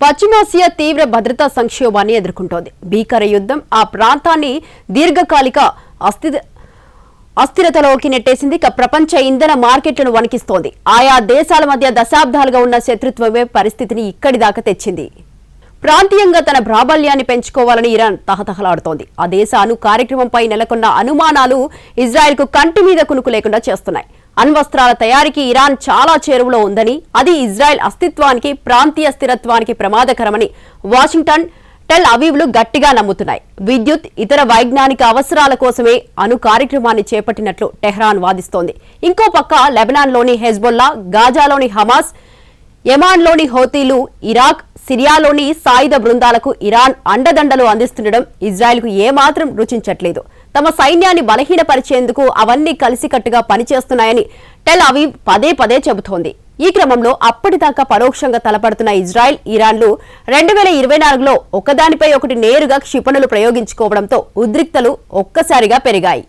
పశ్చిమాసియా తీవ్ర భద్రతా సంక్షోభాన్ని ఎదుర్కొంటోంది. భీకర యుద్ధం ఆ ప్రాంతాన్ని దీర్ఘకాలిక అస్థిరతలోకి నెట్టేసింది. ప్రపంచ ఇంధన మార్కెట్లను వణికిస్తోంది. ఆయా దేశాల మధ్య దశాబ్దాలుగా ఉన్న శత్రుత్వమే పరిస్థితిని ఇక్కడి దాకా తెచ్చింది. ప్రాంతీయంగా తన ప్రాబల్యాన్ని పెంచుకోవాలని ఇరాన్ తహతహలాడుతోంది. ఆ దేశ కార్యక్రమంపై నెలకొన్న అనుమానాలు ఇజ్రాయెల్కు కంటి మీద కునుకు లేకుండా చేస్తున్నాయి. అణ్వస్త్రాల తయారీకి ఇరాన్ చాలా చేరువలో ఉందని, అది ఇజ్రాయెల్ అస్తిత్వానికి, ప్రాంతీయ స్థిరత్వానికి ప్రమాదకరమని వాషింగ్టన్, టెల్ అవీవ్లు గట్టిగా నమ్ముతున్నాయి. విద్యుత్, ఇతర వైజ్ఞానిక అవసరాల కోసమే కార్యక్రమాన్ని చేపట్టినట్లు టెహ్రాన్ వాదిస్తోంది. ఇంకో పక్క లెబనాన్లోని హెజ్బొల్లా, గాజాలోని హమాస్, యెమెన్లోని హౌతీలు, ఇరాక్, సిరియాలోని సాయుధ బృందాలకు ఇరాన్ అండదండలు అందిస్తుండడం ఇజ్రాయెల్కు ఏమాత్రం రుచించట్లేదు. తమ సైన్యాన్ని బలహీనపరిచేందుకు అవన్నీ కలిసికట్టుగా పనిచేస్తున్నాయని టెల్ అవీవ్ పదే పదే చెబుతోంది. ఈ క్రమంలో అప్పటిదాకా పరోక్షంగా తలపడుతున్న ఇజ్రాయెల్, ఇరాన్లు 2024లో ఒకదానిపై ఒకటి నేరుగా క్షిపణులు ప్రయోగించుకోవడంతో ఉద్రిక్తలు ఒక్కసారిగా పెరిగాయి.